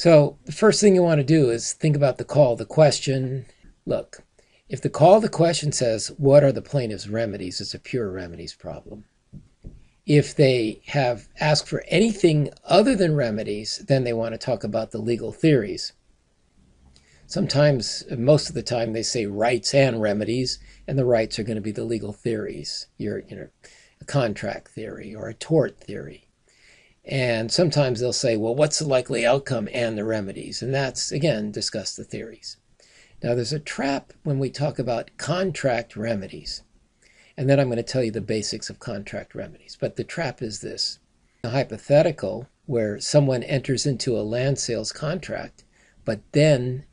So the first thing you want to do is think about the call, the question. Look, if the call, the question says, what are the plaintiff's remedies? It's a pure remedies problem. If they have asked for anything other than remedies, then they want to talk about the legal theories. Sometimes, most of the time, they say rights and remedies, and the rights are going to be the legal theories. A contract theory or a tort theory. And sometimes they'll say, well, what's the likely outcome and the remedies? And that's, again, discuss the theories. Now, there's a trap when we talk about contract remedies. And then I'm going to tell you the basics of contract remedies. But the trap is this. A hypothetical where someone enters into a land sales contract, but then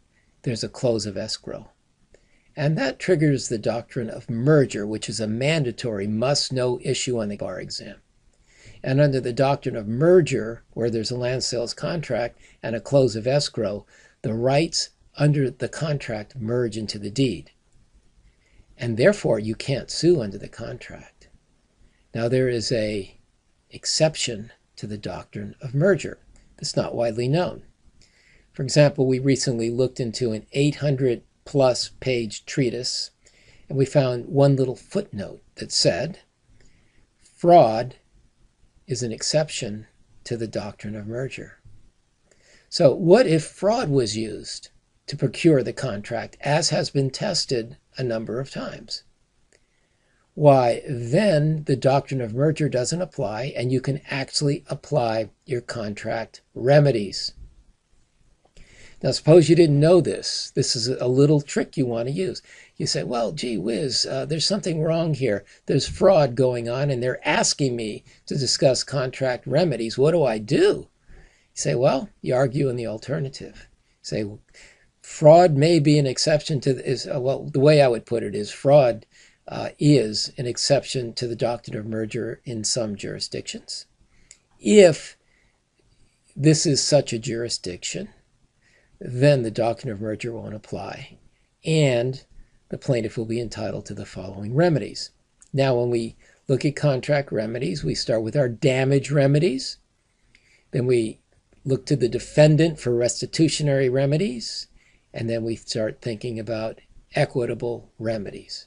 there's a close of escrow. And that triggers the doctrine of merger, which is a mandatory must-know issue on the bar exam. And under the doctrine of merger, where there's a land sales contract and a close of escrow, the rights under the contract merge into the deed. And therefore, you can't sue under the contract. Now, there is an exception to the doctrine of merger that's not widely known. For example, we recently looked into an 800-plus page treatise, and we found one little footnote that said, fraud is an exception to the doctrine of merger. So what if fraud was used to procure the contract, as has been tested a number of times? Why, then the doctrine of merger doesn't apply, and you can actually apply your contract remedies. Now, suppose you didn't know this. This is a little trick you want to use. You say, well, gee whiz, there's something wrong here. There's fraud going on, and they're asking me to discuss contract remedies. What do I do? You say, well, you argue in the alternative. You say, fraud may be an exception to the way I would put it is fraud is an exception to the doctrine of merger in some jurisdictions. If this is such a jurisdiction, then the doctrine of merger won't apply, and the plaintiff will be entitled to the following remedies. Now, when we look at contract remedies, we start with our damage remedies. Then we look to the defendant for restitutionary remedies, and then we start thinking about equitable remedies.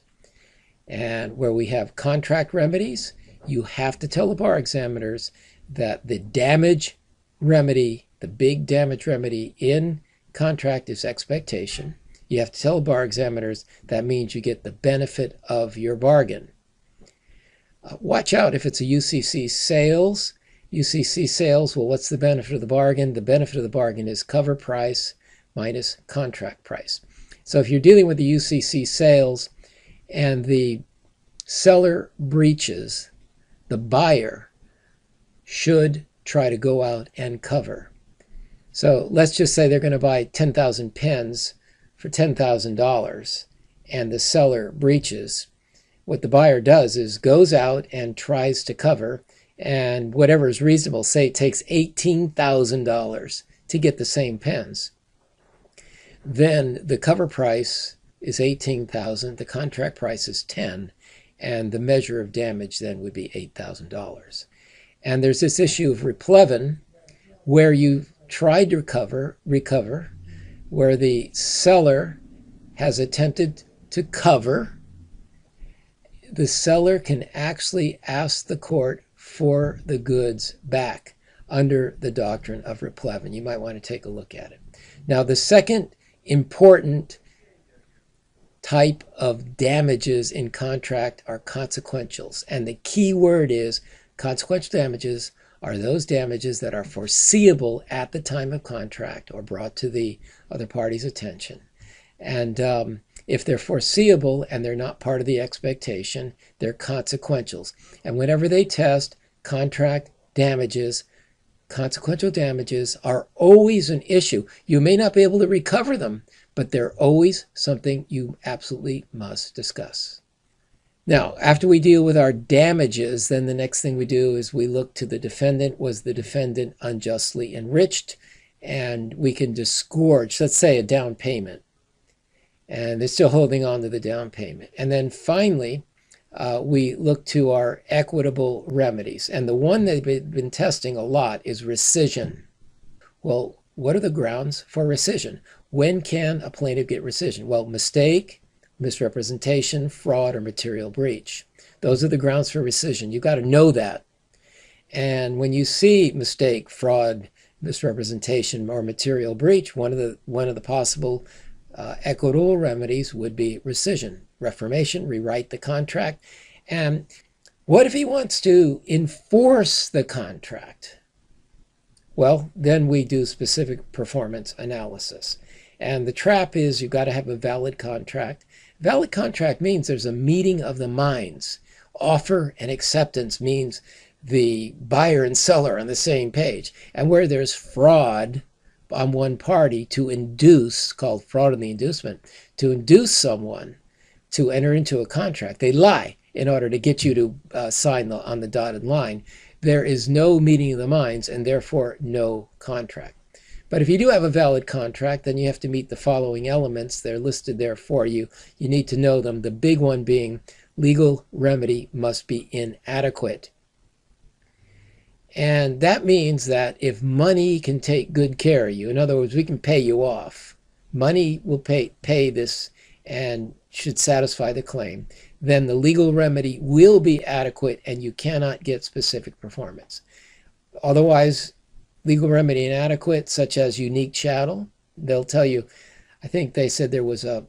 And where we have contract remedies, you have to tell the bar examiners that the damage remedy, the big damage remedy in contract is expectation. You have to tell bar examiners that means you get the benefit of your bargain. Watch out if it's a UCC sales. UCC sales, well, what's the benefit of the bargain? The benefit of the bargain is cover price minus contract price. So if you're dealing with the UCC sales and the seller breaches, the buyer should try to go out and cover. So let's just say they're going to buy 10,000 pens for $10,000 and the seller breaches. What the buyer does is goes out and tries to cover, and whatever is reasonable, say it takes $18,000 to get the same pens. Then the cover price is $18,000, the contract price is $10,000, and the measure of damage then would be $8,000. And there's this issue of replevin, where you tried to recover, where the seller has attempted to cover. The seller can actually ask the court for the goods back under the doctrine of replevin. You might want to take a look at it. Now, the second important type of damages in contract are consequentials. And the key word is consequential damages are those damages that are foreseeable at the time of contract or brought to the other party's attention. And if they're foreseeable and they're not part of the expectation, they're consequentials. And whenever they test contract damages, consequential damages are always an issue. You may not be able to recover them, but they're always something you absolutely must discuss. Now, after we deal with our damages, then the next thing we do is we look to the defendant. Was the defendant unjustly enriched? And we can disgorge, let's say, a down payment. And they're still holding on to the down payment. And then finally, we look to our equitable remedies. And the one that they've been testing a lot is rescission. Well, what are the grounds for rescission? When can a plaintiff get rescission? Well, mistake, misrepresentation, fraud, or material breach. Those are the grounds for rescission. You've got to know that. And when you see mistake, fraud, misrepresentation, or material breach, one of the possible equitable remedies would be rescission, reformation, rewrite the contract. And what if he wants to enforce the contract? Well, then we do specific performance analysis. And the trap is you've got to have a valid contract. Valid contract means there's a meeting of the minds. Offer and acceptance means the buyer and seller on the same page. And where there's fraud on one party to induce, called fraud in the inducement, to induce someone to enter into a contract, they lie in order to get you to sign on the dotted line. There is no meeting of the minds and therefore no contract. But if you do have a valid contract, then you have to meet the following elements. They're listed there for you. You need to know them. The big one being legal remedy must be inadequate. And that means that if money can take good care of you, in other words, we can pay you off, money will pay this and should satisfy the claim, then the legal remedy will be adequate and you cannot get specific performance. Otherwise, legal remedy inadequate, such as unique chattel, they'll tell you, I think they said there was a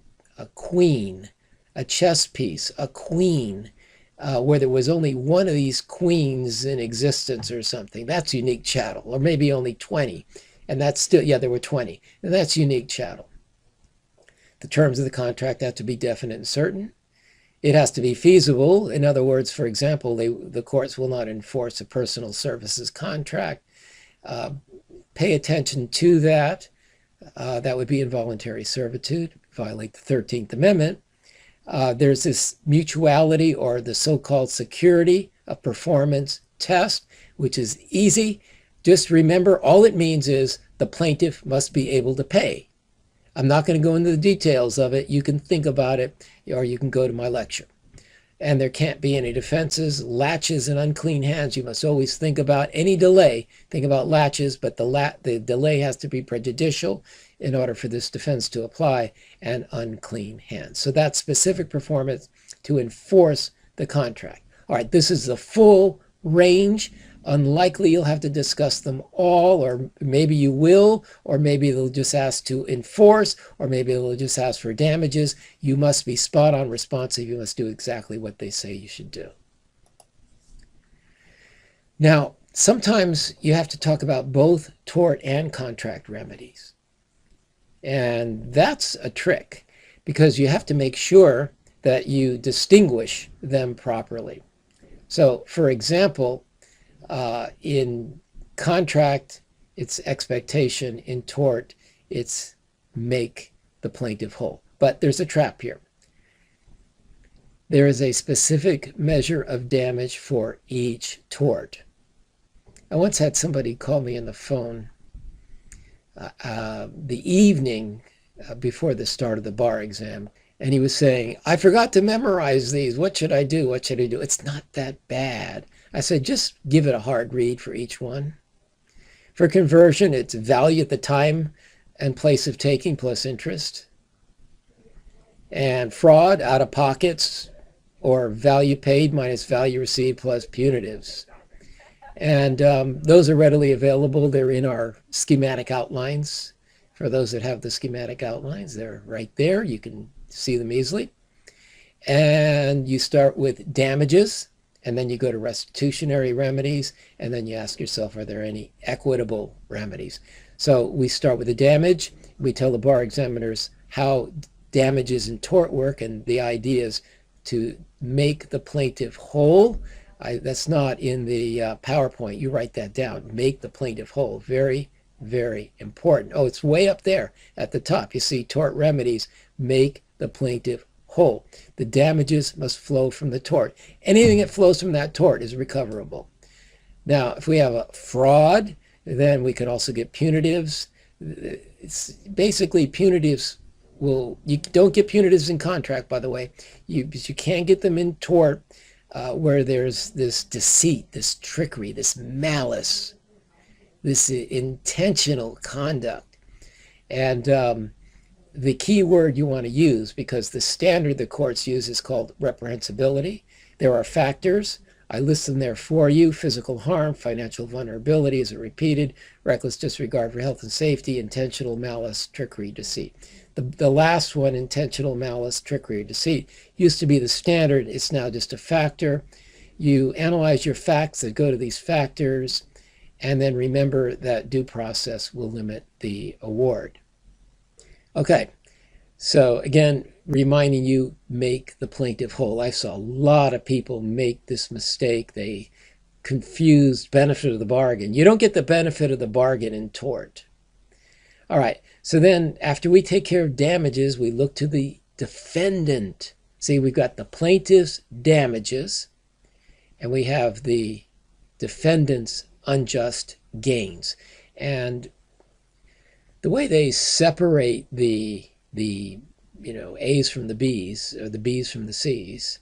queen, a chess piece, a queen, where there was only one of these queens in existence or something. That's unique chattel, or maybe only 20. And that's still, yeah, there were 20. And that's unique chattel. The terms of the contract have to be definite and certain. It has to be feasible. In other words, for example, the courts will not enforce a personal services contract. Pay attention to that. That would be involuntary servitude, violate the 13th Amendment. There's this mutuality or the so-called security of performance test, which is easy. Just remember, all it means is the plaintiff must be able to pay. I'm not going to go into the details of it. You can think about it, or you can go to my lecture. And there can't be any defenses, latches, and unclean hands. You must always think about any delay. Think about latches, but the delay has to be prejudicial in order for this defense to apply, and unclean hands. So that's specific performance to enforce the contract. All right, this is the full range. Unlikely you'll have to discuss them all, or maybe you will, or maybe they'll just ask to enforce, or maybe they'll just ask for damages. You must be spot on responsive. You must do exactly what they say you should do. Now, sometimes you have to talk about both tort and contract remedies. And that's a trick, because you have to make sure that you distinguish them properly. So, for example, in contract, it's expectation. In tort, it's make the plaintiff whole. But there's a trap here. There is a specific measure of damage for each tort. I once had somebody call me on the phone the evening before the start of the bar exam, and he was saying, I forgot to memorize these. What should I do? What should I do? It's not that bad. I said, just give it a hard read for each one. For conversion, it's value at the time and place of taking plus interest. And fraud, out of pockets, or value paid minus value received plus punitives. And those are readily available. They're in our schematic outlines. For those that have the schematic outlines, they're right there. You can see them easily. And you start with damages, and then you go to restitutionary remedies, and then you ask yourself, are there any equitable remedies? So we start with the damage. We tell the bar examiners how damages in tort work, and the idea is to make the plaintiff whole. That's not in the PowerPoint. You write that down. Make the plaintiff whole. Very, very important. Oh, it's way up there at the top. You see tort remedies. Make the plaintiff whole. The damages must flow from the tort. Anything that flows from that tort is recoverable. Now, if we have a fraud, then we can also get punitives. It's basically punitives you don't get punitives in contract, by the way. You can get them in tort where there's this deceit, this trickery, this malice. this intentional conduct. And the key word you want to use, because the standard the courts use is called reprehensibility. There are factors. I list them there for you: physical harm, financial vulnerability, is it repeated, reckless disregard for health and safety, intentional malice, trickery, deceit. The last one, intentional malice, trickery, deceit, used to be the standard. It's now just a factor. You analyze your facts that go to these factors, and then remember that due process will limit the award. Okay, so again, reminding you, make the plaintiff whole. I saw a lot of people make this mistake. They confused benefit of the bargain. You don't get the benefit of the bargain in tort. All right, so then after we take care of damages, we look to the defendant. See, we've got the plaintiff's damages, and we have the defendant's unjust gains. And the way they separate the A's from the B's, or the B's from the C's,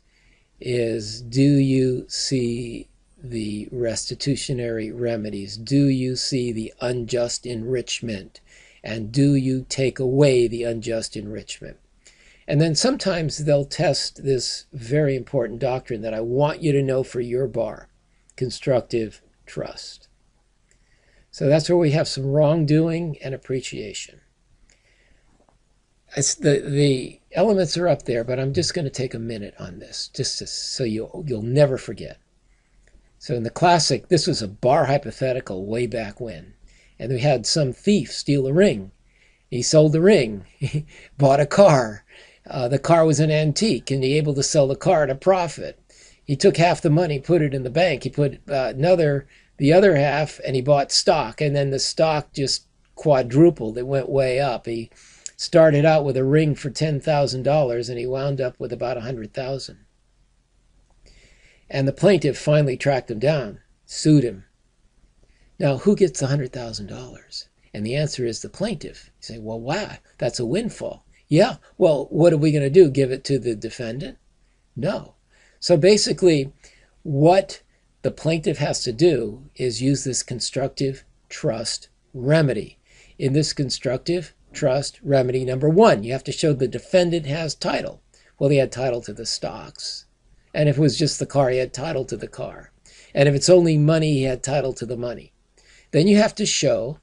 is, do you see the restitutionary remedies? Do you see the unjust enrichment? And do you take away the unjust enrichment? And then sometimes they'll test this very important doctrine that I want you to know for your bar: constructive trust. So that's where we have some wrongdoing and appreciation. The elements are up there, but I'm just going to take a minute on this, so you'll never forget. So in the classic, this was a bar hypothetical way back when. And we had some thief steal a ring. He sold the ring. He bought a car. The car was an antique, and he able to sell the car at a profit. He took half the money, put it in the bank. He put the other half, and he bought stock. And then the stock just quadrupled. It went way up. He started out with a ring for $10,000, and he wound up with about $100,000. And the plaintiff finally tracked him down, sued him. Now, who gets the $100,000? And the answer is the plaintiff. You say, well, wow, that's a windfall. Yeah, well, what are we going to do? Give it to the defendant? No. So basically, what the plaintiff has to do is use this constructive trust remedy. In this constructive trust remedy, number one, you have to show the defendant has title. Well, he had title to the stocks. And if it was just the car, he had title to the car. And if it's only money, he had title to the money. Then you have to show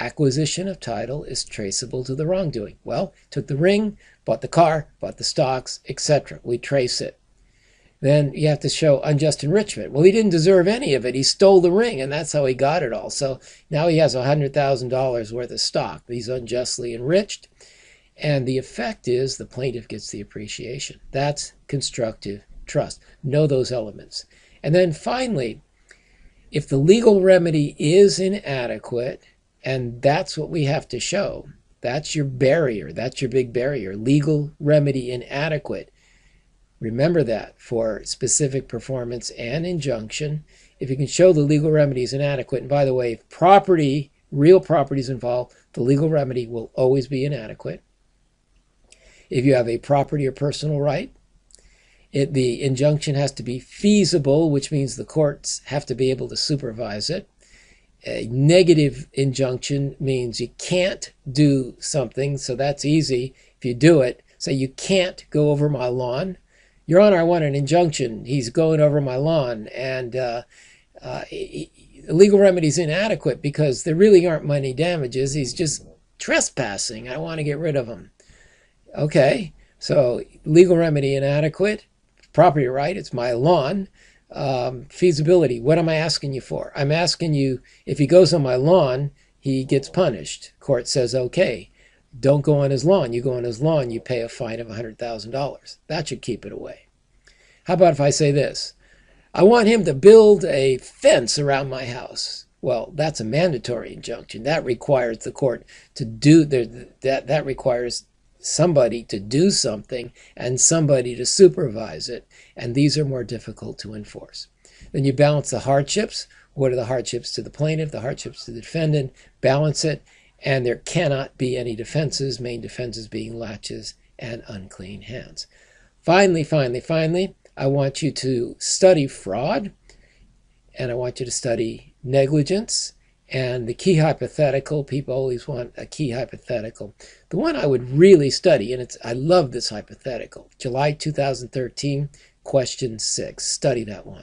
acquisition of title is traceable to the wrongdoing. Well, took the ring, bought the car, bought the stocks, etc. We trace it. Then you have to show unjust enrichment. Well, he didn't deserve any of it. He stole the ring, and that's how he got it all. So now he has $100,000 worth of stock. He's unjustly enriched. And the effect is the plaintiff gets the appreciation. That's constructive trust. Know those elements. And then finally, if the legal remedy is inadequate, and that's what we have to show, that's your barrier, that's your big barrier, legal remedy inadequate. Remember that for specific performance and injunction. If you can show the legal remedy is inadequate, and by the way, if property, real property is involved, the legal remedy will always be inadequate. If you have a property or personal right, the injunction has to be feasible, which means the courts have to be able to supervise it. A negative injunction means you can't do something, so that's easy. If you do it, say you can't go over my lawn. Your Honor, I want an injunction. He's going over my lawn, and legal remedy is inadequate because there really aren't money damages. He's just trespassing. I want to get rid of him. Okay, so legal remedy inadequate. Property right, it's my lawn. Feasibility, what am I asking you for? I'm asking you, if he goes on my lawn, he gets punished. Court says, okay, don't go on his lawn. You go on his lawn, you pay a fine of $100,000. That should keep it away. How about if I say this? I want him to build a fence around my house. Well, that's a mandatory injunction. That requires the court to do, that requires somebody to do something and somebody to supervise it, and these are more difficult to enforce. Then you balance the hardships. What are the hardships to the plaintiff, the hardships to the defendant? Balance it, and there cannot be any defenses, main defenses being laches and unclean hands. Finally, I want you to study fraud, and I want you to study negligence, And the key hypothetical, people always want a key hypothetical. The one I would really study, and I love this hypothetical, July 2013, question 6. Study that one.